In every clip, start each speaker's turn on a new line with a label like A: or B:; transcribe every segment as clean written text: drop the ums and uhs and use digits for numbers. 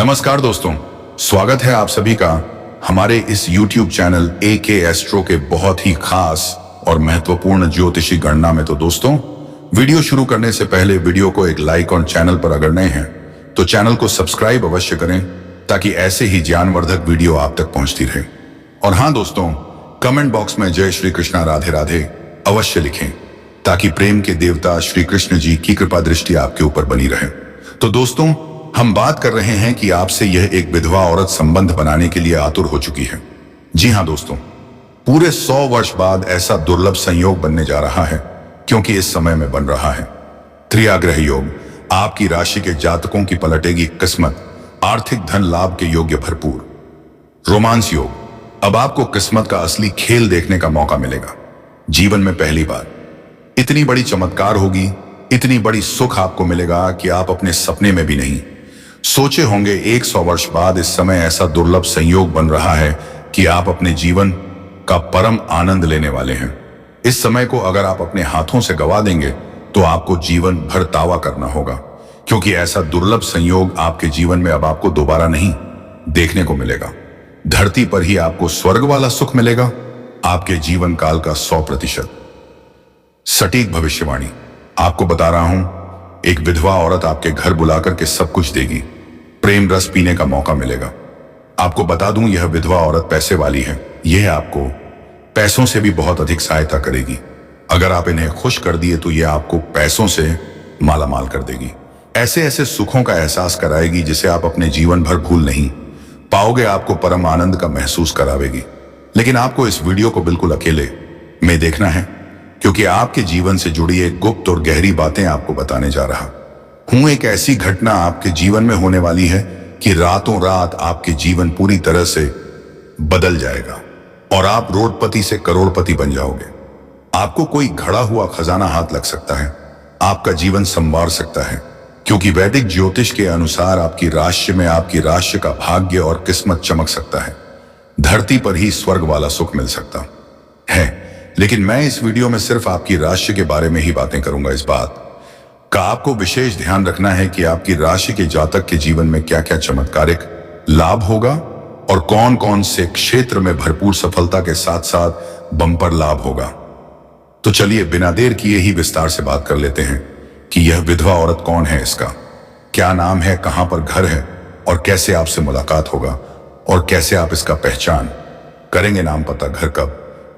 A: नमस्कार दोस्तों, स्वागत है आप सभी का हमारे इस YouTube चैनल AK एस्ट्रो के बहुत ही खास और महत्वपूर्ण ज्योतिषी गणना में। तो दोस्तों, वीडियो शुरू करने से पहले वीडियो को एक लाइक और चैनल पर अगर नए हैं तो चैनल को सब्सक्राइब अवश्य करें ताकि ऐसे ही ज्ञानवर्धक वीडियो आप तक पहुंचती रहे। और हाँ दोस्तों, कमेंट बॉक्स में जय श्री कृष्णा राधे राधे अवश्य लिखें ताकि प्रेम के देवता श्री कृष्ण जी की कृपा दृष्टि आपके ऊपर बनी रहे। तो दोस्तों, हम बात कर रहे हैं कि आपसे यह एक विधवा औरत संबंध बनाने के लिए आतुर हो चुकी है। जी हां दोस्तों, पूरे 100 वर्ष बाद ऐसा दुर्लभ संयोग बनने जा रहा है, क्योंकि इस समय में बन रहा है त्रियाग्रह योग। आपकी राशि के जातकों की पलटेगी किस्मत, आर्थिक धन लाभ के योग्य भरपूर रोमांस योग। अब आपको किस्मत का असली खेल देखने का मौका मिलेगा। जीवन में पहली बार इतनी बड़ी चमत्कार होगी, इतनी बड़ी सुख आपको मिलेगा कि आप अपने सपने में भी नहीं सोचे होंगे। 100 वर्ष बाद इस समय ऐसा दुर्लभ संयोग बन रहा है कि आप अपने जीवन का परम आनंद लेने वाले हैं। इस समय को अगर आप अपने हाथों से गवा देंगे तो आपको जीवन भर दावा करना होगा, क्योंकि ऐसा दुर्लभ संयोग आपके जीवन में अब आपको दोबारा नहीं देखने को मिलेगा। धरती पर ही आपको स्वर्ग वाला सुख मिलेगा। आपके जीवन काल का 100% सटीक भविष्यवाणी आपको बता रहा हूं। एक विधवा औरत आपके घर बुलाकर के सब कुछ देगी, प्रेम रस पीने का मौका मिलेगा। आपको बता दूं, यह विधवा औरत पैसे वाली है। यह आपको पैसों से भी बहुत अधिक सहायता करेगी। अगर आप इन्हें खुश कर दिए तो यह आपको पैसों से मालामाल कर देगी। ऐसे ऐसे सुखों का एहसास कराएगी जिसे आप अपने जीवन भर भूल नहीं पाओगे। आपको परम आनंद का महसूस करावेगी। लेकिन आपको इस वीडियो को बिल्कुल अकेले में देखना है, क्योंकि आपके जीवन से जुड़ी एक गुप्त और गहरी बातें आपको बताने जा रहा हूं। एक ऐसी घटना आपके जीवन में होने वाली है कि रातों रात आपके जीवन पूरी तरह से बदल जाएगा और आप रोडपति से करोड़पति बन जाओगे। आपको कोई घड़ा हुआ खजाना हाथ लग सकता है, आपका जीवन संवार सकता है, क्योंकि वैदिक ज्योतिष के अनुसार आपकी राशि में आपकी राशि का भाग्य और किस्मत चमक सकता है। धरती पर ही स्वर्ग वाला सुख मिल सकता है। लेकिन मैं इस वीडियो में सिर्फ आपकी राशि के बारे में ही बातें करूंगा। इस बात का आपको विशेष ध्यान रखना है कि आपकी राशि के जातक के जीवन में क्या क्या चमत्कारिक लाभ होगा और कौन कौन से क्षेत्र में भरपूर सफलता के साथ साथ बम्पर लाभ होगा। तो चलिए बिना देर किए ही विस्तार से बात कर लेते हैं कि यह विधवा औरत कौन है, इसका क्या नाम है, कहां पर घर है और कैसे आपसे मुलाकात होगा और कैसे आप इसका पहचान करेंगे। नाम, पता, घर कब,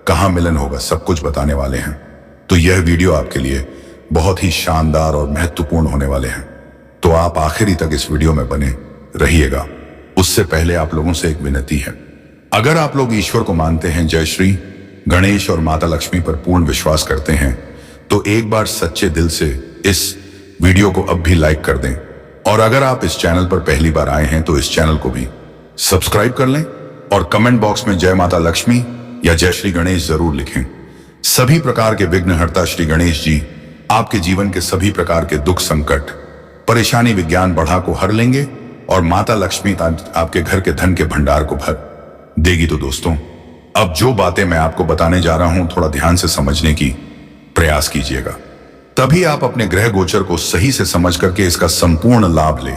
A: कहां मिलन होगा, सब कुछ बताने वाले हैं। तो यह वीडियो आपके लिए बहुत ही शानदार और महत्वपूर्ण होने वाले हैं, तो आप आखिरी तक इस वीडियो में बने रहिएगा। उससे पहले आप लोगों से एक विनती है, अगर आप लोग ईश्वर को मानते हैं, जय श्री गणेश और माता लक्ष्मी पर पूर्ण विश्वास करते हैं, तो एक बार सच्चे दिल से इस वीडियो को अब भी लाइक कर दें। और अगर आप इस चैनल पर पहली बार आए हैं तो इस चैनल को भी सब्सक्राइब कर लें और कमेंट बॉक्स में जय माता लक्ष्मी या जय श्री गणेश जरूर लिखें। सभी प्रकार के विघ्नहर्ता श्री गणेश जी आपके जीवन के सभी प्रकार के दुख, संकट, परेशानी, विज्ञान बढ़ा को हर लेंगे और माता लक्ष्मी आपके घर के धन के भंडार को भर देगी। तो दोस्तों, अब जो बातें मैं आपको बताने जा रहा हूं, थोड़ा ध्यान से समझने की प्रयास कीजिएगा, तभी आप अपने ग्रह गोचर को सही से समझ करके इसका संपूर्ण लाभ ले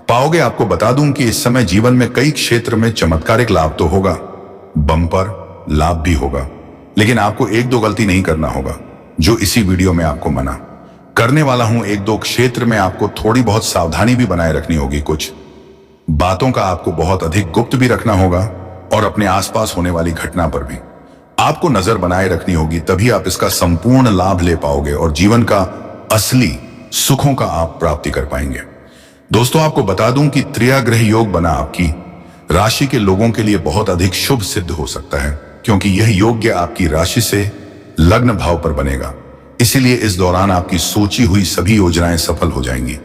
A: पाओगे। आपको बता दूं कि इस समय जीवन में कई क्षेत्र में चमत्कारिक लाभ तो होगा, बम्पर लाभ भी होगा, लेकिन आपको एक दो गलती नहीं करना होगा जो इसी वीडियो में आपको मना करने वाला हूं। एक दो क्षेत्र में आपको थोड़ी बहुत सावधानी भी बनाए रखनी होगी। कुछ बातों का आपको बहुत अधिक गुप्त भी रखना होगा और अपने आसपास होने वाली घटना पर भी आपको नजर बनाए रखनी होगी, तभी आप इसका संपूर्ण लाभ ले पाओगे और जीवन का असली सुखों का आप प्राप्ति कर पाएंगे। दोस्तों, आपको बता दूं कि त्रियाग्रह योग बना आपकी राशि के लोगों के लिए बहुत अधिक शुभ सिद्ध हो सकता है, क्योंकि यह योग्य आपकी राशि से लग्न भाव पर बनेगा। इसीलिए इस दौरान आपकी सोची हुई सभी योजनाएं सफल हो जाएंगी।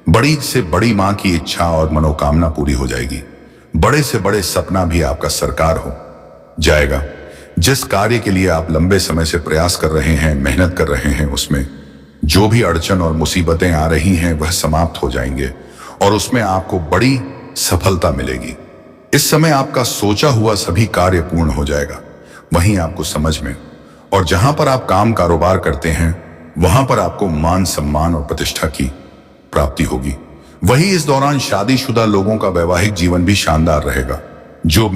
A: बड़ी से बड़ी मां की इच्छा और मनोकामना पूरी हो जाएगी। बड़े से बड़े सपना भी आपका साकार हो जाएगा। जिस कार्य के लिए आप लंबे समय से प्रयास कर रहे हैं, मेहनत कर रहे हैं, उसमें जो भी अड़चन और मुसीबतें आ रही हैं वह समाप्त हो जाएंगे और उसमें आपको बड़ी सफलता मिलेगी। इस समय आपका सोचा हुआ सभी कार्य पूर्ण हो जाएगा। वहीं आपको समझ में और जहां पर आप काम कारोबार करते हैं वहां पर आपको मान सम्मान और प्रतिष्ठा की प्राप्ति होगी। वही इस दौरान शादीशुदा लोगों का वैवाहिक जीवन भी शानदार रहेगा। जो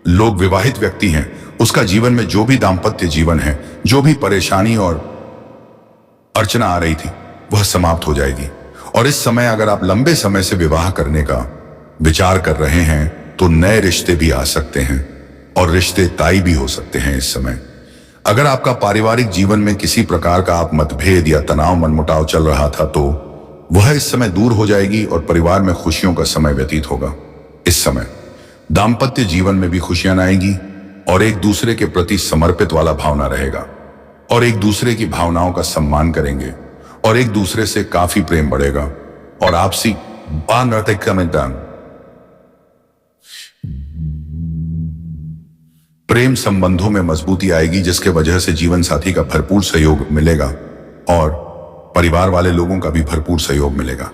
A: लोग विवाहित व्यक्ति हैं, उसका जीवन में जो भी दाम्पत्य जीवन है, जो भी परेशानी और अर्चना आ रही थी, वह समाप्त हो जाएगी। और इस समय अगर आप लंबे समय से विवाह करने का विचार कर रहे हैं तो नए रिश्ते भी आ सकते हैं और रिश्ते तय भी हो सकते हैं इस समय। अगर आपका पारिवारिक जीवन में किसी प्रकार का आप मतभेद या तनाव मनमुटाव चल रहा था तो वह इस समय दूर हो जाएगी और परिवार में खुशियों का समय व्यतीत होगा। इस समय दाम्पत्य जीवन में भी खुशियां आएगी और एक दूसरे के प्रति समर्पित वाला भावना रहेगा और एक दूसरे की भावनाओं का सम्मान करेंगे और एक दूसरे से काफी प्रेम बढ़ेगा और आपसी प्रेम संबंधों में मजबूती आएगी, जिसके वजह से जीवन साथी का भरपूर सहयोग मिलेगा और परिवार वाले लोगों का भी भरपूर सहयोग मिलेगा।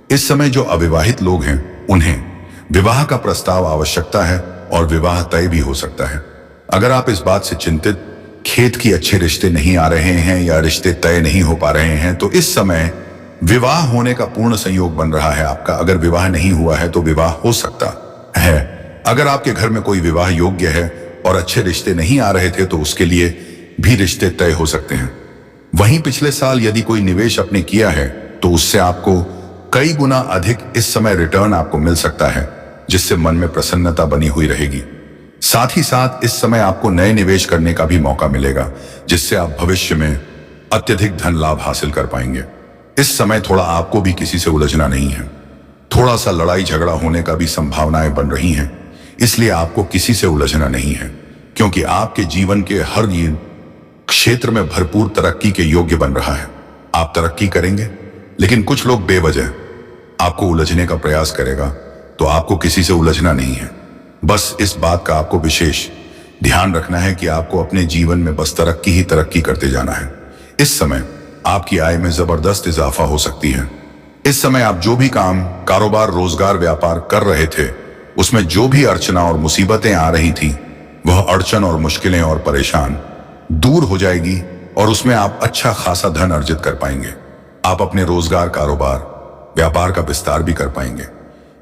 A: इस समय जो अविवाहित लोग हैं उन्हें विवाह का प्रस्ताव आवश्यकता है और विवाह तय भी हो सकता है। अगर आप इस बात से चिंतित खेत की अच्छे रिश्ते नहीं आ रहे हैं या रिश्ते तय नहीं हो पा रहे हैं तो इस समय विवाह होने का पूर्ण संयोग बन रहा है आपका। अगर विवाह नहीं हुआ है तो विवाह हो सकता है। अगर आपके घर में कोई विवाह योग्य है और अच्छे रिश्ते नहीं आ रहे थे तो उसके लिए भी रिश्ते तय हो सकते हैं। वहीं पिछले साल यदि कोई निवेश आपने किया है तो उससे आपको कई गुना अधिक इस समय रिटर्न आपको मिल सकता है, जिससे मन में प्रसन्नता बनी हुई रहेगी। साथ ही साथ इस समय आपको नए निवेश करने का भी मौका मिलेगा, जिससे आप भविष्य में अत्यधिक धन लाभ हासिल कर पाएंगे। इस समय थोड़ा आपको भी किसी से उलझना नहीं है। थोड़ा सा लड़ाई झगड़ा होने का भी संभावनाएं बन रही हैं, इसलिए आपको किसी से उलझना नहीं है, क्योंकि आपके जीवन के हर क्षेत्र में भरपूर तरक्की के योग्य बन रहा है। आप तरक्की करेंगे, लेकिन कुछ लोग बेवजह आपको उलझने का प्रयास करेगा, तो आपको किसी से उलझना नहीं है। बस इस बात का आपको विशेष ध्यान रखना है कि आपको अपने जीवन में बस तरक्की ही तरक्की करते जाना है। इस समय आपकी आय में जबरदस्त इजाफा हो सकती है। इस समय आप जो भी काम, कारोबार, रोजगार, व्यापार कर रहे थे, उसमें जो भी अड़चना और मुसीबतें आ रही थी, वह अड़चन और मुश्किलें और परेशान दूर हो जाएगी और उसमें आप अच्छा खासा धन अर्जित कर पाएंगे। आप अपने रोजगार, कारोबार, व्यापार का विस्तार भी कर पाएंगे।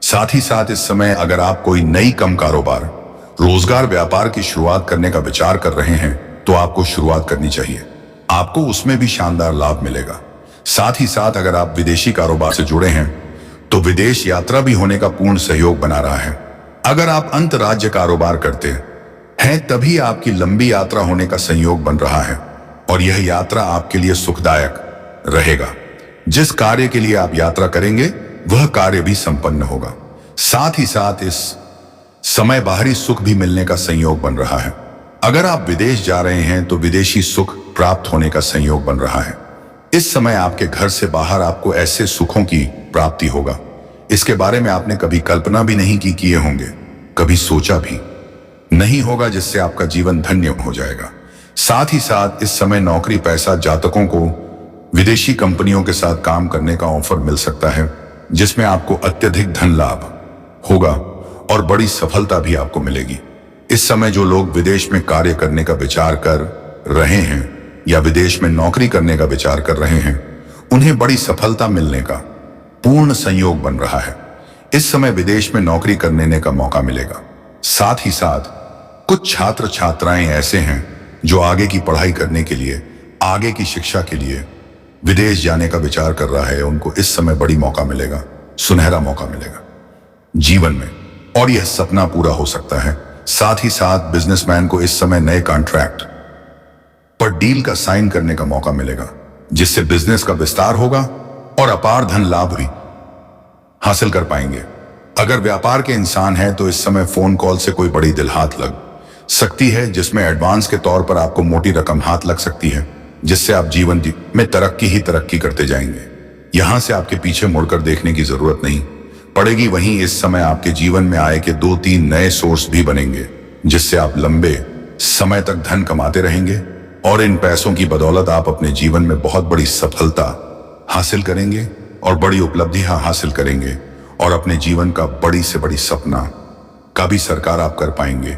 A: साथ ही साथ इस समय अगर आप कोई नई कम कारोबार, रोजगार, व्यापार की शुरुआत करने का विचार कर रहे हैं तो आपको शुरुआत करनी चाहिए। आपको उसमें भी शानदार लाभ मिलेगा। साथ ही साथ अगर आप विदेशी कारोबार से जुड़े हैं तो विदेश यात्रा भी होने का पूर्ण सहयोग बना रहा है। अगर आप अंतर्राज्य कारोबार करते हैं तभी आपकी लंबी यात्रा होने का संयोग बन रहा है और यह यात्रा आपके लिए सुखदायक रहेगा। जिस कार्य के लिए आप यात्रा करेंगे वह कार्य भी संपन्न होगा। साथ ही साथ इस समय बाहरी सुख भी मिलने का संयोग बन रहा है। अगर आप विदेश जा रहे हैं तो विदेशी सुख प्राप्त होने का संयोग बन रहा है। इस समय आपके घर से बाहर आपको ऐसे सुखों की प्राप्ति होगा, इसके बारे में आपने कभी कल्पना भी नहीं की किए होंगे, कभी सोचा भी नहीं होगा, जिससे आपका जीवन धन्य हो जाएगा। साथ ही साथ इस समय नौकरी पैसा जातकों को विदेशी कंपनियों के साथ काम करने का ऑफर मिल सकता है, जिसमें आपको अत्यधिक धन लाभ होगा और बड़ी सफलता भी आपको मिलेगी। इस समय जो लोग विदेश में कार्य करने का विचार कर रहे हैं या विदेश में नौकरी करने का विचार कर रहे हैं, उन्हें बड़ी सफलता मिलने का पूर्ण संयोग बन रहा है। इस समय विदेश में नौकरी करने का मौका मिलेगा। साथ ही साथ कुछ छात्र छात्राएं ऐसे हैं जो आगे की पढ़ाई करने के लिए, आगे की शिक्षा के लिए विदेश जाने का विचार कर रहा है, उनको इस समय बड़ी मौका मिलेगा, सुनहरा मौका मिलेगा जीवन में और यह सपना पूरा हो सकता है। साथ ही साथ बिजनेसमैन को इस समय नए कॉन्ट्रैक्ट पर डील का साइन करने का मौका मिलेगा, जिससे बिजनेस का विस्तार होगा और अपार धन लाभ भी हासिल कर पाएंगे। अगर व्यापार के इंसान हैं तो इस समय फोन कॉल से कोई बड़ी दिल हाथ लग सकती है, जिसमें एडवांस के तौर पर आपको मोटी रकम हाथ लग सकती है, जिससे आप जीवन में तरक्की ही तरक्की करते जाएंगे। यहां से आपके पीछे मुड़कर देखने की जरूरत नहीं पड़ेगी। वहीं इस समय आपके जीवन में आय के 2-3 नए सोर्स भी बनेंगे, जिससे आप लंबे समय तक धन कमाते रहेंगे और इन पैसों की बदौलत आप अपने जीवन में बहुत बड़ी सफलता हासिल करेंगे और बड़ी उपलब्धियां हासिल करेंगे और अपने जीवन का बड़ी से बड़ी सपना का भी साकार आप कर पाएंगे।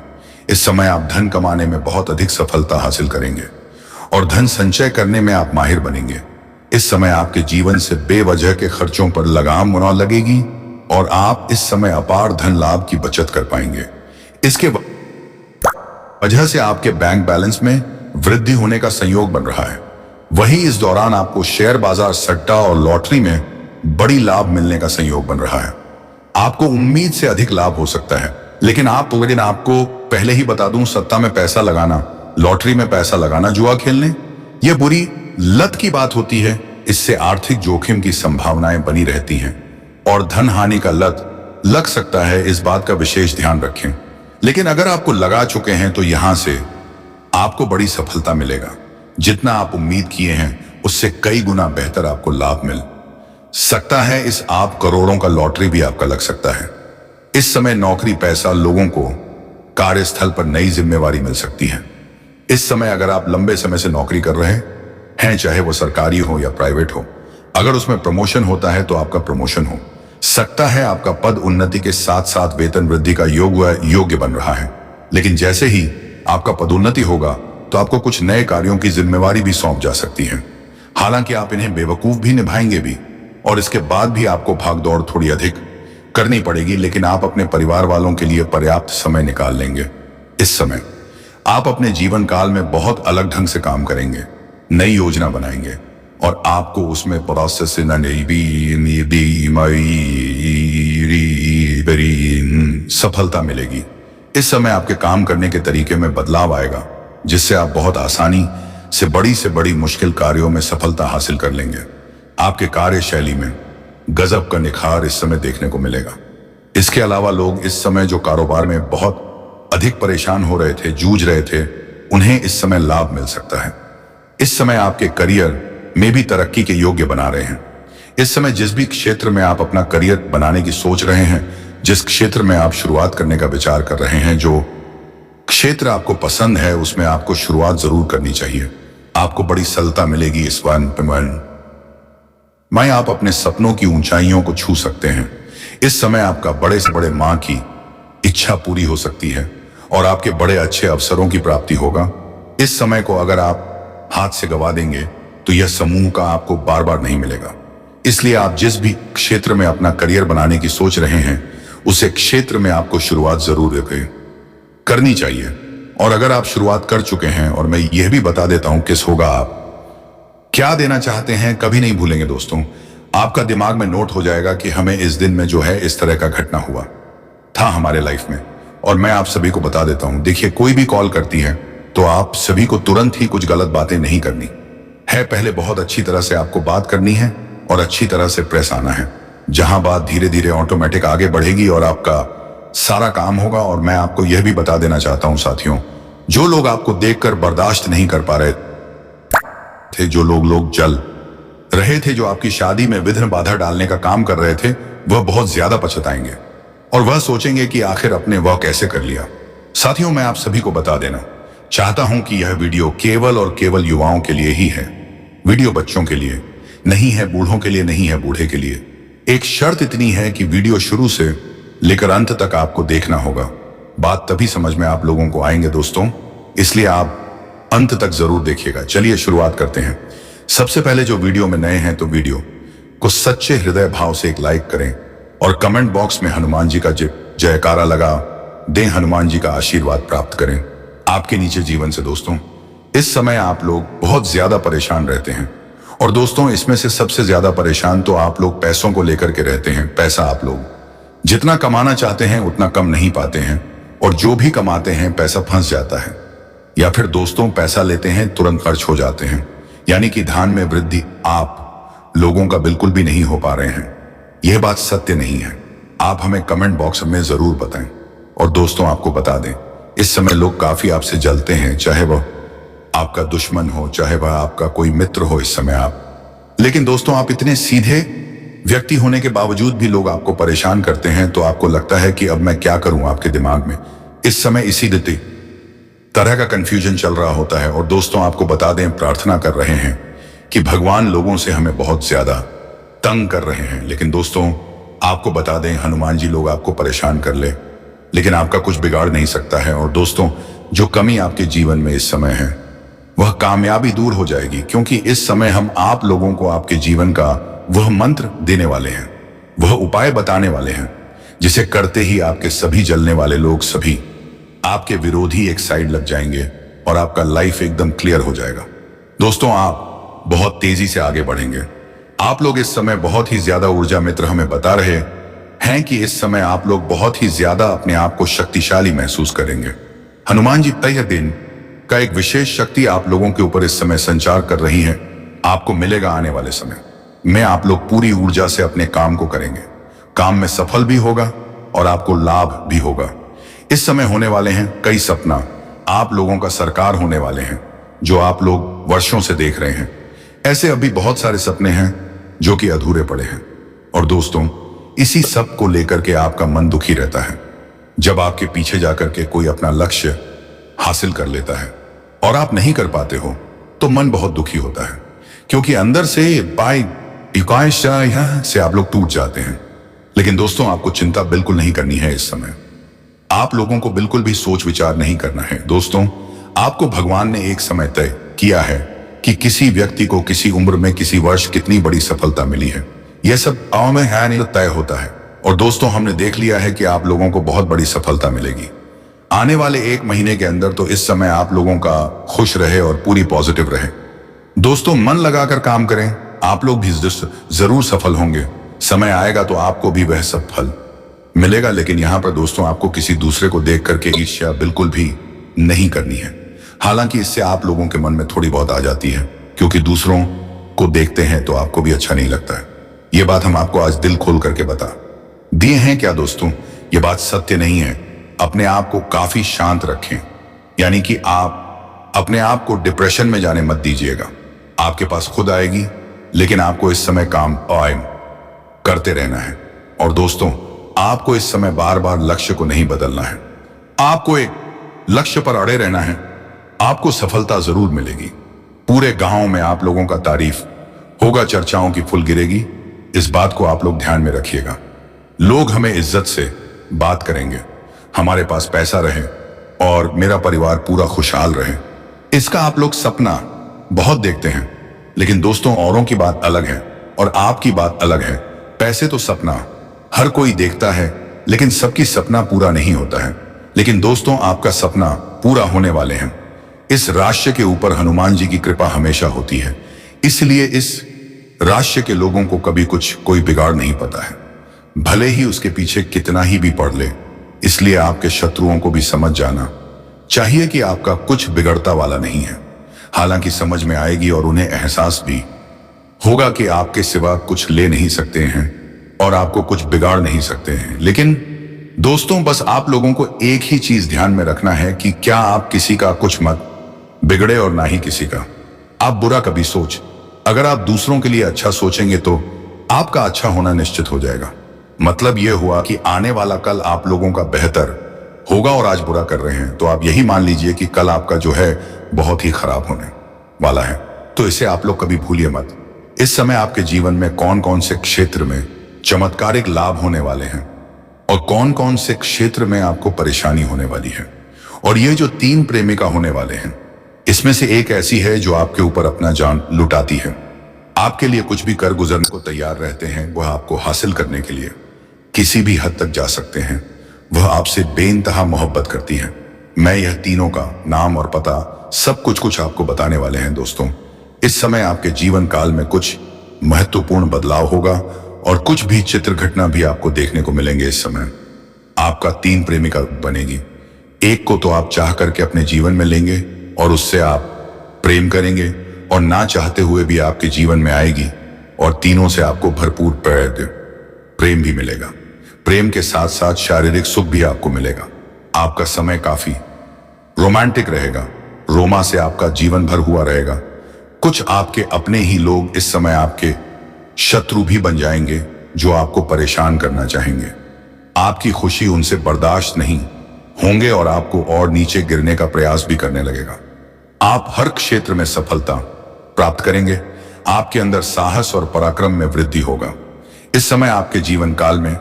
A: इस समय आप धन कमाने में बहुत अधिक सफलता हासिल करेंगे और धन संचय करने में आप माहिर बनेंगे। इस समय आपके जीवन से बेवजह के खर्चों पर लगाम न लगेगी और आप इस समय अपार धन लाभ की बचत कर पाएंगे। इसके वजह से आपके बैंक बैलेंस में वृद्धि होने का संयोग बन रहा है। वहीं इस दौरान आपको शेयर बाजार, सट्टा और लॉटरी में बड़ी लाभ मिलने का संयोग बन रहा है। आपको उम्मीद से अधिक लाभ हो सकता है, लेकिन आपको पहले ही बता दूं, सट्टा में पैसा लगाना, लॉटरी में पैसा लगाना, जुआ खेलने, यह बुरी लत की बात होती है। इससे आर्थिक जोखिम की संभावनाएं बनी रहती हैं और धन हानि का लत लग सकता है। इस बात का विशेष ध्यान रखें। लेकिन अगर आपको लगा चुके हैं तो यहां से आपको बड़ी सफलता मिलेगा। जितना आप उम्मीद किए हैं उससे कई गुना बेहतर आपको लाभ मिल सकता है। इस आप करोड़ों का लॉटरी भी आपका लग सकता है। इस समय नौकरी, पैसा, लोगों को कार्यस्थल पर नई जिम्मेवारी मिल सकती है। इस समय अगर आप लंबे समय से नौकरी कर रहे हैं, चाहे वो सरकारी हो या प्राइवेट हो, अगर उसमें प्रमोशन होता है तो आपका प्रमोशन हो सकता है। आपका पद उन्नति के साथ साथ वेतन वृद्धि का योग्य बन रहा है। लेकिन जैसे ही आपका पदोन्नति होगा तो आपको कुछ नए कार्यों की जिम्मेवारी भी सौंप जा सकती है। हालांकि आप इन्हें बेवकूफ भी निभाएंगे भी और इसके बाद भी आपको भागदौड़ थोड़ी अधिक करनी पड़ेगी, लेकिन आप अपने परिवार वालों के लिए पर्याप्त समय निकाल लेंगे। इस समय आप अपने जीवन काल में बहुत अलग ढंग से काम करेंगे, नई योजना बनाएंगे और आपको उसमें प्रोसेस सफलता मिलेगी। इस समय आपके काम करने के तरीके में बदलाव आएगा, जिससे आप बहुत आसानी से बड़ी मुश्किल कार्यों में सफलता हासिल कर लेंगे। आपके कार्यशैली में गजब का निखार इस समय देखने को मिलेगा। इसके अलावा लोग इस समय जो कारोबार में बहुत अधिक परेशान हो रहे थे, जूझ रहे थे, उन्हें इस समय लाभ मिल सकता है। इस समय आपके करियर में भी तरक्की के योग्य बना रहे हैं। इस समय जिस भी क्षेत्र में आप अपना करियर बनाने की सोच रहे हैं, जिस क्षेत्र में आप शुरुआत करने का विचार कर रहे हैं, जो क्षेत्र आपको पसंद है, उसमें आपको शुरुआत जरूर करनी चाहिए। आपको बड़ी सफलता मिलेगी। इस मैं आप अपने सपनों की ऊंचाइयों को छू सकते हैं। इस समय आपका बड़े से बड़े मां की इच्छा पूरी हो सकती है और आपके बड़े अच्छे अवसरों की प्राप्ति होगा। इस समय को अगर आप हाथ से गवा देंगे तो यह समूह का आपको बार बार नहीं मिलेगा। इसलिए आप जिस भी क्षेत्र में अपना करियर बनाने की सोच रहे हैं, उसे क्षेत्र में आपको शुरुआत जरूर करनी चाहिए। और अगर आप शुरुआत कर चुके हैं, और मैं यह भी बता देता हूं किस होगा, आप क्या देना चाहते हैं कभी नहीं भूलेंगे दोस्तों। आपका दिमाग में नोट हो जाएगा कि हमें इस दिन में जो है इस तरह का घटना हुआ था हमारे लाइफ में। और मैं आप सभी को बता देता हूं, देखिए, कोई भी कॉल करती है तो आप सभी को तुरंत ही कुछ गलत बातें नहीं करनी है। पहले बहुत अच्छी तरह से आपको बात करनी है और अच्छी तरह से प्रेस आना है, जहां बात धीरे धीरे ऑटोमेटिक आगे बढ़ेगी और आपका सारा काम होगा। और मैं आपको यह भी बता देना चाहता हूं साथियों, जो लोग आपको देखकर बर्दाश्त नहीं कर पा रहे थे, जो लोग जल रहे थे, जो आपकी शादी में विघ्न बाधा डालने का काम कर रहे थे, वह बहुत ज्यादा पछताएंगे और वह सोचेंगे कि आखिर अपने वह कैसे कर लिया। साथियों, मैं आप सभी को बता देना चाहता हूं कि यह वीडियो केवल और केवल युवाओं के लिए ही है। वीडियो बच्चों के लिए नहीं है, बूढ़ों के लिए नहीं है, बूढ़े के लिए। एक शर्त इतनी है कि वीडियो शुरू से लेकर अंत तक आपको देखना होगा। बात तभी समझ में आप लोगों को आएंगे दोस्तों, इसलिए आप अंत तक जरूर देखिएगा। चलिए शुरुआत करते हैं। सबसे पहले जो वीडियो में नए हैं तो वीडियो को सच्चे हृदय भाव से एक लाइक करें और कमेंट बॉक्स में हनुमान जी का जयकारा लगा दें। हनुमान जी का आशीर्वाद प्राप्त करें आपके नीचे जीवन से। दोस्तों, इस समय आप लोग बहुत ज्यादा परेशान रहते हैं और दोस्तों, इसमें से सबसे ज्यादा परेशान तो आप लोग पैसों को लेकर के रहते हैं। पैसा आप लोग जितना कमाना चाहते हैं उतना कम नहीं पाते हैं और जो भी कमाते हैं पैसा फंस जाता है, या फिर दोस्तों पैसा लेते हैं तुरंत खर्च हो जाते हैं। यानी कि धन में वृद्धि आप लोगों का बिल्कुल भी नहीं हो पा रहे हैं। यह बात सत्य नहीं है। आप हमें कमेंट बॉक्स में जरूर बताएं। और दोस्तों, आपको बता दें, इस समय लोग काफी आपसे जलते हैं, चाहे वह आपका दुश्मन हो, चाहे वह आपका कोई मित्र हो इस समय आप। लेकिन दोस्तों, आप इतने सीधे व्यक्ति होने के बावजूद भी लोग आपको परेशान करते हैं, तो आपको लगता है कि अब मैं क्या करूं। आपके दिमाग में इस समय इसी तरह का कंफ्यूजन चल रहा होता है। और दोस्तों, आपको बता दें, प्रार्थना कर रहे हैं कि भगवान लोगों से हमें बहुत ज्यादा तंग कर रहे हैं। लेकिन दोस्तों, आपको बता दें, हनुमान जी लोग आपको परेशान कर ले, लेकिन आपका कुछ बिगाड़ नहीं सकता है। और दोस्तों, जो कमी आपके जीवन में इस समय है वह कामयाबी दूर हो जाएगी, क्योंकि इस समय हम आप लोगों को आपके जीवन का वह मंत्र देने वाले हैं, वह उपाय बताने वाले हैं जिसे करते ही आपके सभी जलने वाले लोग, सभी आपके विरोधी एक साइड लग जाएंगे और आपका लाइफ एकदम क्लियर हो जाएगा। दोस्तों, आप बहुत तेजी से आगे बढ़ेंगे। आप लोग इस समय बहुत ही ज्यादा ऊर्जा, मित्र हमें बता रहे हैं कि इस समय आप लोग बहुत ही ज्यादा अपने आप को शक्तिशाली महसूस करेंगे। हनुमान जी तय दिन का एक विशेष शक्ति आप लोगों के ऊपर इस समय संचार कर रही है। आपको मिलेगा आने वाले समय में। आप लोग पूरी ऊर्जा से अपने काम को करेंगे, काम में सफल भी होगा और आपको लाभ भी होगा। इस समय होने वाले हैं कई सपना, आप लोगों का सरकार होने वाले हैं जो आप लोग वर्षों से देख रहे हैं। ऐसे अभी बहुत सारे सपने हैं जो कि अधूरे पड़े हैं। और दोस्तों, इसी सब को लेकर के आपका मन दुखी रहता है। जब आपके पीछे जाकर के कोई अपना लक्ष्य हासिल कर लेता है और आप नहीं कर पाते हो तो मन बहुत दुखी होता है, क्योंकि अंदर से से आप लोग टूट जाते हैं। लेकिन दोस्तों, आपको चिंता बिल्कुल नहीं करनी है। इस समय आप लोगों को बिल्कुल भी सोच विचार नहीं करना है। दोस्तों, आपको भगवान ने एक समय तय किया है कि किसी व्यक्ति को किसी उम्र में किसी वर्ष कितनी बड़ी सफलता मिली है। यह सब में है नहीं तय होता है। और दोस्तों, हमने देख लिया है कि आप लोगों को बहुत बड़ी सफलता मिलेगी आने वाले 1 महीने के अंदर। तो इस समय आप लोगों का खुश रहे और पूरी पॉजिटिव रहे। दोस्तों, मन लगाकर काम करें, आप लोग भी जरूर सफल होंगे। समय आएगा तो आपको भी वह सब फल मिलेगा। लेकिन यहां पर दोस्तों, आपको किसी दूसरे को देख करके ईर्ष्या बिल्कुल भी नहीं करनी है। हालांकि इससे आप लोगों के मन में थोड़ी बहुत आ जाती है, क्योंकि दूसरों को देखते हैं तो आपको भी अच्छा नहीं लगता है। ये बात हम आपको आज दिल खोल करके बता दिए हैं क्या दोस्तों? ये बात सत्य नहीं है। अपने आप को काफी शांत रखें, यानी कि आप अपने आप को डिप्रेशन में जाने मत दीजिएगा। आपके पास खुद आएगी, लेकिन आपको इस समय काम करते रहना है। और दोस्तों, आपको इस समय बार बार लक्ष्य को नहीं बदलना है। आपको एक लक्ष्य पर अड़े रहना है। आपको सफलता जरूर मिलेगी। पूरे गांव में आप लोगों का तारीफ होगा, चर्चाओं की फुल गिरेगी। इस बात को आप लोग ध्यान में रखिएगा। लोग हमें इज्जत से बात करेंगे, हमारे पास पैसा रहे और मेरा परिवार पूरा खुशहाल रहे, इसका आप लोग सपना बहुत देखते हैं। लेकिन दोस्तों, औरों की बात अलग है और आपकी बात अलग है। पैसे तो सपना हर कोई देखता है, लेकिन सबकी सपना पूरा नहीं होता है। लेकिन दोस्तों, आपका सपना पूरा होने वाले हैं। इस राष्ट्र के ऊपर हनुमान जी की कृपा हमेशा होती है, इसलिए इस राष्ट्र के लोगों को कभी कोई बिगाड़ नहीं पता है, भले ही उसके पीछे कितना ही भी पड़ ले। इसलिए आपके शत्रुओं को भी समझ जाना चाहिए कि आपका कुछ बिगड़ता वाला नहीं है। हालांकि समझ में आएगी और उन्हें एहसास भी होगा कि आपके सिवा कुछ ले नहीं सकते हैं और आपको कुछ बिगाड़ नहीं सकते हैं। लेकिन दोस्तों, बस आप लोगों को एक ही चीज ध्यान में रखना है कि क्या आप किसी का कुछ मत बिगड़े और ना ही किसी का आप बुरा कभी सोच। अगर आप दूसरों के लिए अच्छा सोचेंगे तो आपका अच्छा होना निश्चित हो जाएगा। मतलब यह हुआ कि आने वाला कल आप लोगों का बेहतर होगा। और आज बुरा कर रहे हैं तो आप यही मान लीजिए कि कल आपका जो है बहुत ही खराब होने वाला है। तो इसे आप लोग कभी भूलिए मत। इस समय आपके जीवन में कौन कौन से क्षेत्र में चमत्कारिक लाभ होने वाले हैं और कौन कौन से क्षेत्र में आपको परेशानी होने वाली है। और ये जो 3 प्रेमिका होने वाले हैं, इसमें से एक ऐसी है जो आपके ऊपर अपना जान लुटाती है, आपके लिए कुछ भी कर गुजरने को तैयार रहते हैं। वह आपको हासिल करने के लिए किसी भी हद तक जा सकते हैं। वह आपसे बेइंतहा मोहब्बत करती है। मैं यह तीनों का नाम और पता सब कुछ आपको बताने वाले हैं। दोस्तों, इस समय आपके जीवन काल में कुछ महत्वपूर्ण बदलाव होगा और कुछ भी चित्र घटना भी आपको देखने को मिलेंगे। इस समय आपका 3 प्रेमिका बनेगी। एक को तो आप चाह करके अपने जीवन में लेंगे और उससे आप प्रेम करेंगे, और ना चाहते हुए भी आपके जीवन में आएगी और तीनों से आपको भरपूर प्रेम भी मिलेगा। प्रेम के साथ साथ शारीरिक सुख भी आपको मिलेगा। आपका समय काफी रोमांटिक रहेगा। रोमा से आपका जीवन भर हुआ रहेगा। कुछ आपके अपने ही लोग इस समय आपके शत्रु भी बन जाएंगे जो आपको परेशान करना चाहेंगे। आपकी खुशी उनसे बर्दाश्त नहीं होंगे और आपको और नीचे गिरने का प्रयास भी करने लगेगा। आप हर क्षेत्र में सफलता प्राप्त करेंगे। आपके अंदर साहस और पराक्रम में वृद्धि होगा। इस समय आपके जीवन काल में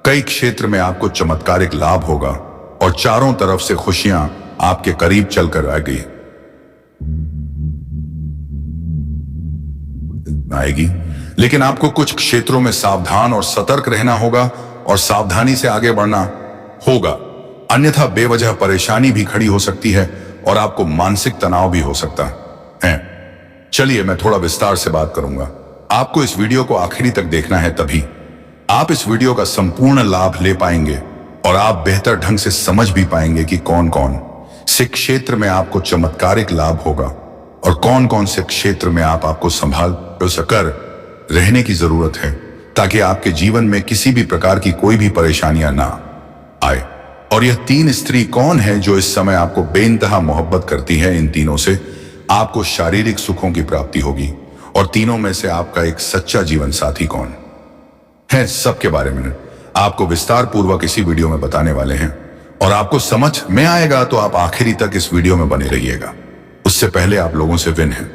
A: कई क्षेत्र में आपको चमत्कारिक लाभ होगा और चारों तरफ से खुशियां आपके करीब चलकर आ गई। आएगी, लेकिन आपको कुछ क्षेत्रों में सावधान और सतर्क रहना होगा और सावधानी से आगे बढ़ना होगा, अन्यथा बेवजह परेशानी भी खड़ी हो सकती है और आपको मानसिक तनाव भी हो सकता है। चलिए मैं थोड़ा विस्तार से बात करूंगा। आपको इस वीडियो को आखिरी तक देखना है, तभी आप इस वीडियो का संपूर्ण लाभ ले पाएंगे और आप बेहतर ढंग से समझ भी पाएंगे कि कौन कौन से क्षेत्र में आपको चमत्कारिक लाभ होगा और कौन कौन से क्षेत्र में आपको संभाल कर रहने की जरूरत है, ताकि आपके जीवन में किसी भी प्रकार की कोई भी परेशानियां ना आए। और यह तीन स्त्री कौन है जो इस समय आपको बेइंतहा मोहब्बत करती है? इन तीनों से आपको शारीरिक सुखों की प्राप्ति होगी और तीनों में से आपका एक सच्चा जीवन साथी कौन है, सबके बारे में आपको विस्तार पूर्वक इसी वीडियो में बताने वाले हैं और आपको समझ में आएगा तो आप आखिरी तक इस वीडियो में बने रहिएगा। उससे पहले आप लोगों से विन है,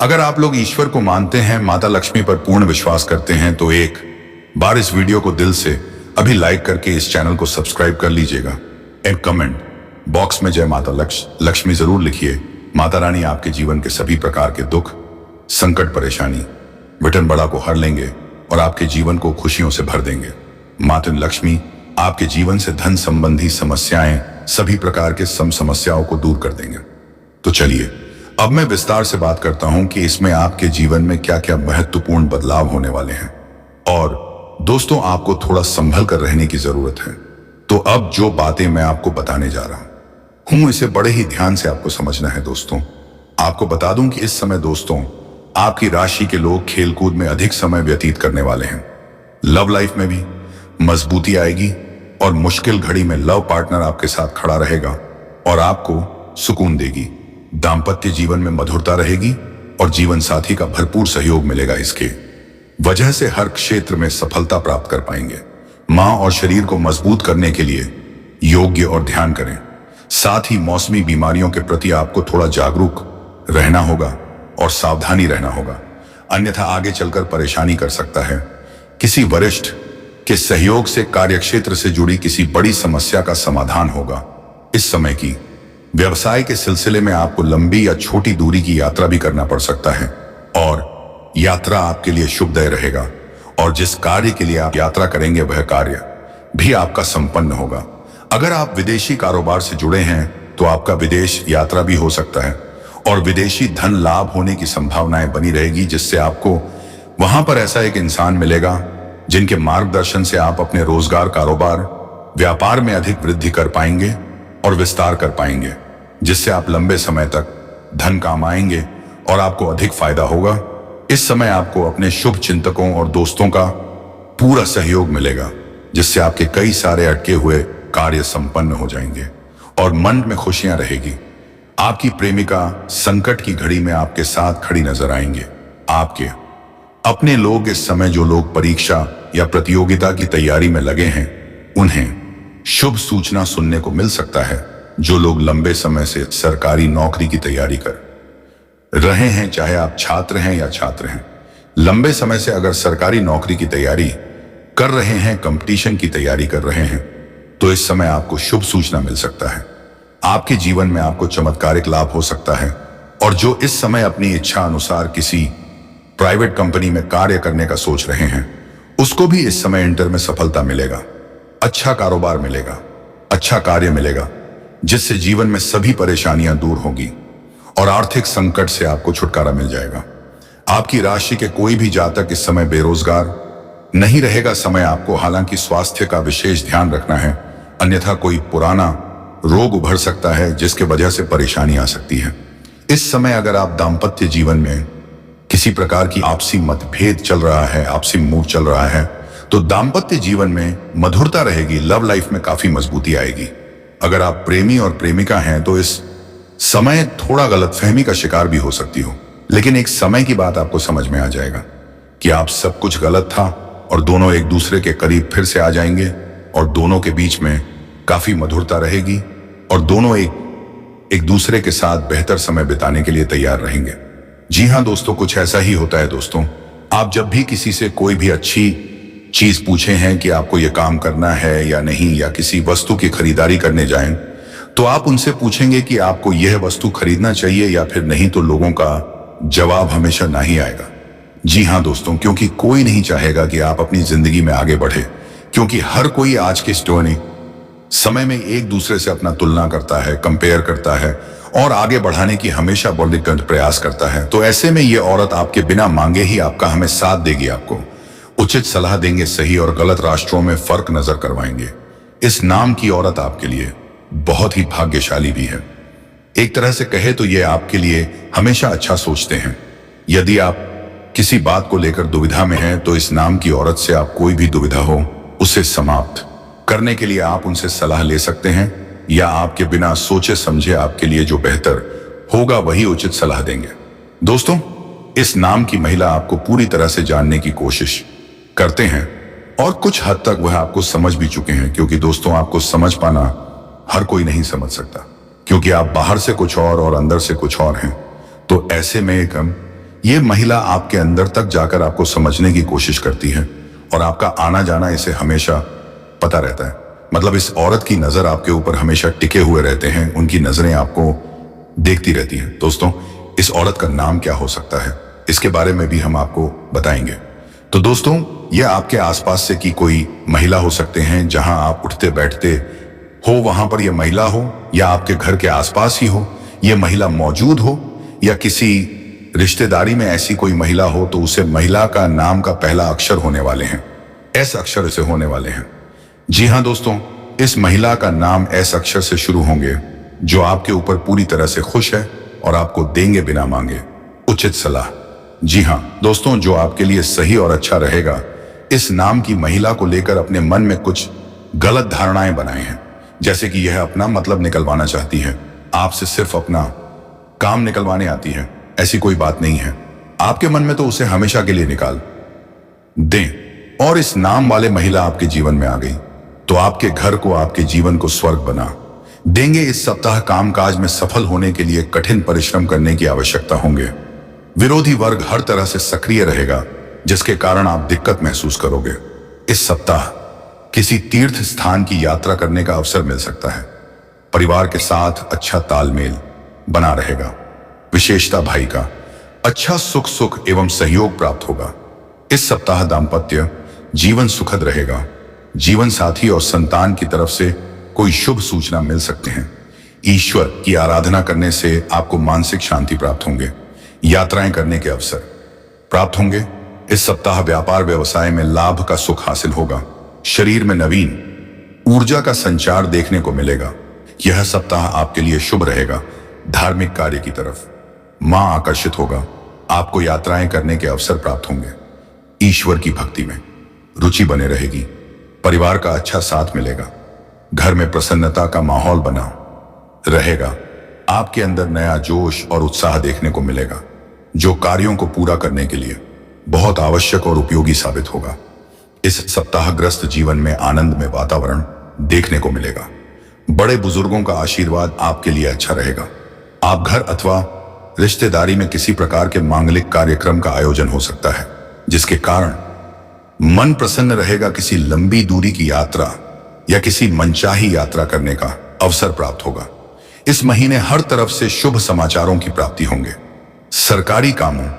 A: अगर आप लोग ईश्वर को मानते हैं, माता लक्ष्मी पर पूर्ण विश्वास करते हैं, तो एक बार इस वीडियो को दिल से अभी लाइक करके इस चैनल को सब्सक्राइब कर लीजिएगा। एक कमेंट बॉक्स में जय माता लक्ष्मी जरूर लिखिए। माता रानी आपके जीवन के सभी प्रकार के दुख, संकट, परेशानी, विघ्न बड़ा को हर लेंगे और आपके जीवन को खुशियों से भर देंगे। माता लक्ष्मी आपके जीवन से धन संबंधी समस्याएं, सभी प्रकार के समस्याओं को दूर कर देंगे। तो चलिए अब मैं विस्तार से बात करता हूं कि इसमें आपके जीवन में क्या क्या महत्वपूर्ण बदलाव होने वाले हैं। और दोस्तों, आपको थोड़ा संभल कर रहने की जरूरत है। तो अब जो बातें मैं आपको बताने जा रहा हूं, इसे बड़े ही ध्यान से आपको समझना है। दोस्तों, आपको बता दूं कि इस समय दोस्तों आपकी राशि के लोग खेलकूद में अधिक समय व्यतीत करने वाले हैं। लव लाइफ में भी मजबूती आएगी और मुश्किल घड़ी में लव पार्टनर आपके साथ खड़ा रहेगा और आपको सुकून देगी। दाम्पत्य जीवन में मधुरता रहेगी और जीवन साथी का भरपूर सहयोग मिलेगा। इसके वजह से हर क्षेत्र में सफलता प्राप्त कर पाएंगे। मां और शरीर को मजबूत करने के लिए योग्य और ध्यान करें। साथ ही मौसमी बीमारियों के प्रति आपको थोड़ा जागरूक रहना होगा और सावधानी रहना होगा, अन्यथा आगे चलकर परेशानी कर सकता है। किसी वरिष्ठ के सहयोग से कार्यक्षेत्र से जुड़ी किसी बड़ी समस्या का समाधान होगा। इस समय की व्यवसाय के सिलसिले में आपको लंबी या छोटी दूरी की यात्रा भी करना पड़ सकता है और यात्रा आपके लिए शुभदायी रहेगा और जिस कार्य के लिए आप यात्रा करेंगे वह कार्य भी आपका संपन्न होगा। अगर आप विदेशी कारोबार से जुड़े हैं तो आपका विदेश यात्रा भी हो सकता है और विदेशी धन लाभ होने की संभावनाएं बनी रहेगी, जिससे आपको वहां पर ऐसा एक इंसान मिलेगा जिनके मार्गदर्शन से आप अपने रोजगार, कारोबार, व्यापार में अधिक वृद्धि कर पाएंगे और विस्तार कर पाएंगे, जिससे आप लंबे समय तक धन कमाएंगे और आपको अधिक फायदा होगा। इस समय आपको अपने शुभ चिंतकों और दोस्तों का पूरा सहयोग मिलेगा, जिससे आपके कई सारे अटके हुए कार्य संपन्न हो जाएंगे और मन में खुशियां रहेगी। आपकी प्रेमिका संकट की घड़ी में आपके साथ खड़ी नजर आएंगे। आपके अपने लोग इस समय जो लोग परीक्षा या प्रतियोगिता की तैयारी में लगे हैं, उन्हें शुभ सूचना सुनने को मिल सकता है। जो लोग लंबे समय से सरकारी नौकरी की तैयारी कर रहे हैं, चाहे आप छात्र हैं या छात्र हैं, लंबे समय से अगर सरकारी नौकरी की तैयारी कर रहे हैं, कंपटीशन की तैयारी कर रहे हैं, तो इस समय आपको शुभ सूचना मिल सकता है। आपके जीवन में आपको चमत्कारिक लाभ हो सकता है। और जो इस समय अपनी इच्छा अनुसार किसी प्राइवेट कंपनी में कार्य करने का सोच रहे हैं, उसको भी इस समय इंटर में सफलता मिलेगा। अच्छा कारोबार मिलेगा, अच्छा कार्य मिलेगा, जिससे जीवन में सभी परेशानियां दूर होगी और आर्थिक संकट से आपको छुटकारा मिल जाएगा। आपकी राशि के कोई भी जातक इस समय बेरोजगार नहीं रहेगा। समय आपको हालांकि स्वास्थ्य का विशेष ध्यान रखना है, अन्यथा कोई पुराना रोग उभर सकता है जिसके वजह से परेशानी आ सकती है। इस समय अगर आप दाम्पत्य जीवन में किसी प्रकार की आपसी मतभेद चल रहा है, आपसी मूड चल रहा है, तो दाम्पत्य जीवन में मधुरता रहेगी, लव लाइफ में काफी मजबूती आएगी। अगर आप प्रेमी और प्रेमिका हैं तो इस समय थोड़ा गलतफहमी का शिकार भी हो सकती हो, लेकिन एक समय की बात आपको समझ में आ जाएगा कि आप सब कुछ गलत था और दोनों एक दूसरे के करीब फिर से आ जाएंगे और दोनों के बीच में काफी मधुरता रहेगी और दोनों एक दूसरे के साथ बेहतर समय बिताने के लिए तैयार रहेंगे। जी हाँ दोस्तों, कुछ ऐसा ही होता है दोस्तों। आप जब भी किसी से कोई भी अच्छी चीज पूछे हैं कि आपको यह काम करना है या नहीं, या किसी वस्तु की खरीदारी करने जाएं, तो आप उनसे पूछेंगे कि आपको यह वस्तु खरीदना चाहिए या फिर नहीं, तो लोगों का जवाब हमेशा नहीं आएगा। जी हाँ दोस्तों, क्योंकि कोई नहीं चाहेगा कि आप अपनी जिंदगी में आगे बढ़े, क्योंकि हर कोई आज के स्टोनी समय में एक दूसरे से अपना तुलना करता है, कंपेयर करता है और आगे बढ़ाने की हमेशा बड़ी प्रयास करता है। तो ऐसे में ये औरत आपके बिना मांगे ही आपका हमें साथ देगी, आपको उचित सलाह देंगे, सही और गलत रास्त्रों में फर्क नजर करवाएंगे। इस नाम की औरत आपके लिए बहुत ही भाग्यशाली भी है। एक तरह से कहे तो ये आपके लिए हमेशा अच्छा सोचते हैं। यदि आप किसी बात को लेकर दुविधा में हैं तो इस नाम की औरत से आप कोई भी दुविधा हो उसे समाप्त करने के लिए आप उनसे सलाह ले सकते हैं, या आपके बिना सोचे समझे आपके लिए जो बेहतर होगा वही उचित सलाह देंगे। दोस्तों, इस नाम की महिला आपको पूरी तरह से जानने की कोशिश करते हैं और कुछ हद तक वह आपको समझ भी चुके हैं, क्योंकि दोस्तों आपको समझ पाना हर कोई नहीं समझ सकता, क्योंकि आप बाहर से कुछ और अंदर से कुछ और हैं। तो ऐसे में ये महिला आपके अंदर तक जाकर आपको समझने की कोशिश करती है और आपका आना जाना इसे हमेशा पता रहता है। मतलब इस औरत की नजर आपके ऊपर हमेशा टिके हुए रहते हैं, उनकी नजरें आपको देखती रहती हैं। दोस्तों, इस औरत का नाम क्या हो सकता है, इसके बारे में भी हम आपको बताएंगे। तो दोस्तों, यह आपके आसपास से की कोई महिला हो सकते हैं, जहां आप उठते बैठते हो वहां पर यह महिला हो, या आपके घर के आसपास ही हो यह महिला मौजूद हो, या किसी रिश्तेदारी में ऐसी कोई महिला हो, तो उसे महिला का नाम का पहला अक्षर होने वाले हैं, एस अक्षर से होने वाले हैं। जी हाँ दोस्तों, इस महिला का नाम एस अक्षर से शुरू होंगे, जो आपके ऊपर पूरी तरह से खुश है और आपको देंगे बिना मांगे उचित सलाह। जी हाँ दोस्तों, जो आपके लिए सही और अच्छा रहेगा। इस नाम की महिला को लेकर अपने मन में कुछ गलत धारणाएं बनाए हैं, जैसे कि यह अपना मतलब निकलवाना चाहती है, आपसे सिर्फ अपना काम निकलवाने आती है। ऐसी कोई बात नहीं है, आपके मन में तो उसे हमेशा के लिए निकाल दें। और इस नाम वाले महिला आपके जीवन में आ गई तो आपके घर को, आपके जीवन को स्वर्ग बना देंगे। इस सप्ताह कामकाज में सफल होने के लिए कठिन परिश्रम करने की आवश्यकता होंगे। विरोधी वर्ग हर तरह से सक्रिय रहेगा, जिसके कारण आप दिक्कत महसूस करोगे। इस सप्ताह किसी तीर्थ स्थान की यात्रा करने का अवसर मिल सकता है। परिवार के साथ अच्छा तालमेल बना रहेगा। विशेषता भाई का अच्छा सुख एवं सहयोग प्राप्त होगा। इस सप्ताह दाम्पत्य जीवन सुखद रहेगा। जीवन साथी और संतान की तरफ से कोई शुभ सूचना मिल सकते हैं। ईश्वर की आराधना करने से आपको मानसिक शांति प्राप्त होंगे। यात्राएं करने के अवसर प्राप्त होंगे। इस सप्ताह व्यापार व्यवसाय में लाभ का सुख हासिल होगा। शरीर में नवीन ऊर्जा का संचार देखने को मिलेगा। यह सप्ताह आपके लिए शुभ रहेगा। धार्मिक कार्य की तरफ मां आकर्षित होगा। आपको यात्राएं करने के अवसर प्राप्त होंगे। ईश्वर की भक्ति में रुचि बने रहेगी। परिवार का अच्छा साथ मिलेगा। घर में प्रसन्नता का माहौल बना रहेगा। आपके अंदर नया जोश और उत्साह देखने को मिलेगा, जो कार्यों को पूरा करने के लिए बहुत आवश्यक और उपयोगी साबित होगा। इस सप्ताहग्रस्त जीवन में आनंद में वातावरण देखने को मिलेगा। बड़े बुजुर्गों का आशीर्वाद आपके लिए अच्छा रहेगा। आप घर अथवा रिश्तेदारी में किसी प्रकार के मांगलिक कार्यक्रम का आयोजन हो सकता है, जिसके कारण मन प्रसन्न रहेगा। किसी लंबी दूरी की यात्रा या किसी मनचाही यात्रा करने का अवसर प्राप्त होगा। इस महीने हर तरफ से शुभ समाचारों की प्राप्ति होंगे। सरकारी कामों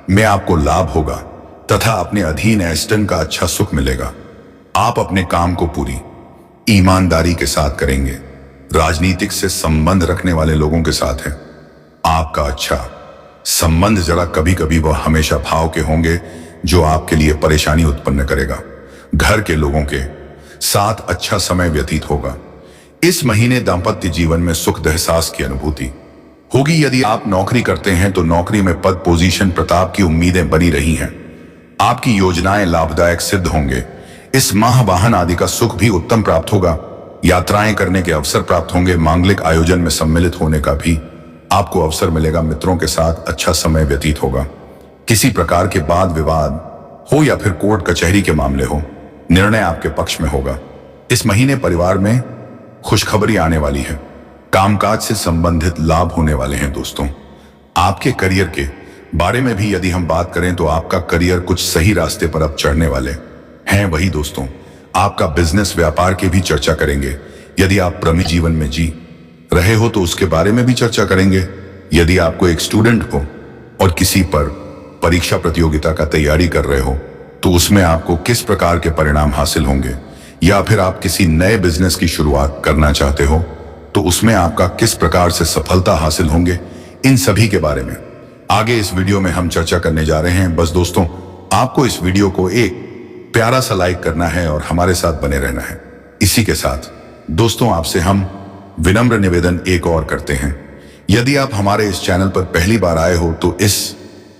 A: में आपको लाभ होगा तथा अपने अधीन एस्टन का अच्छा सुख मिलेगा। आप अपने काम को पूरी ईमानदारी के साथ करेंगे। राजनीतिक से संबंध रखने वाले लोगों के साथ है आपका अच्छा संबंध। जरा कभी कभी वह हमेशा भाव के होंगे, जो आपके लिए परेशानी उत्पन्न करेगा। घर के लोगों के साथ अच्छा समय व्यतीत होगा। इस महीने दाम्पत्य जीवन में सुख एहसास की अनुभूति होगी। यदि आप नौकरी करते हैं तो नौकरी में पद, पोजीशन, प्रताप की उम्मीदें बनी रही हैं। आपकी योजनाएं लाभदायक सिद्ध होंगे। इस माह वाहन आदि का सुख भी उत्तम प्राप्त होगा। यात्राएं करने के अवसर प्राप्त होंगे। मांगलिक आयोजन में सम्मिलित होने का भी आपको अवसर मिलेगा। मित्रों के साथ अच्छा समय व्यतीत होगा। किसी प्रकार के वाद विवाद हो या फिर कोर्ट कचहरी के मामले हो, निर्णय आपके पक्ष में होगा। इस महीने परिवार में खुशखबरी आने वाली है। कामकाज से संबंधित लाभ होने वाले हैं। दोस्तों, आपके करियर के बारे में भी यदि हम बात करें तो आपका करियर कुछ सही रास्ते पर अब चढ़ने वाले हैं। वही दोस्तों, आपका बिजनेस, व्यापार की भी चर्चा करेंगे। यदि आप प्रेमी जीवन में जी रहे हो तो उसके बारे में भी चर्चा करेंगे। यदि आपको एक स्टूडेंट हो और किसी पर परीक्षा प्रतियोगिता का तैयारी कर रहे हो तो उसमें आपको किस प्रकार के परिणाम हासिल होंगे, या फिर आप किसी नए बिजनेस की शुरुआत करना चाहते हो तो उसमें आपका किस प्रकार से सफलता हासिल होंगे, इन सभी के बारे में आगे इस वीडियो में हम चर्चा करने जा रहे हैं। बस दोस्तों, आपको इस वीडियो को एक प्यारा सा लाइक करना है और हमारे साथ बने रहना है। इसी के साथ दोस्तों, आपसे हम विनम्र निवेदन एक और करते हैं। यदि आप हमारे इस चैनल पर पहली बार आए हो तो इस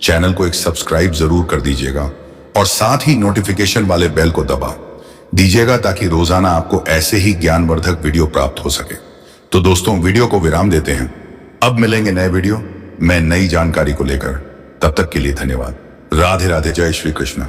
A: चैनल को एक सब्सक्राइब जरूर कर दीजिएगा और साथ ही नोटिफिकेशन वाले बेल को दबा दीजिएगा ताकि रोजाना आपको ऐसे ही ज्ञानवर्धक वीडियो प्राप्त हो सके। तो दोस्तों, वीडियो को विराम देते हैं। अब मिलेंगे नए वीडियो में नई जानकारी को लेकर। तब तक के लिए धन्यवाद। राधे राधे। जय श्री कृष्ण।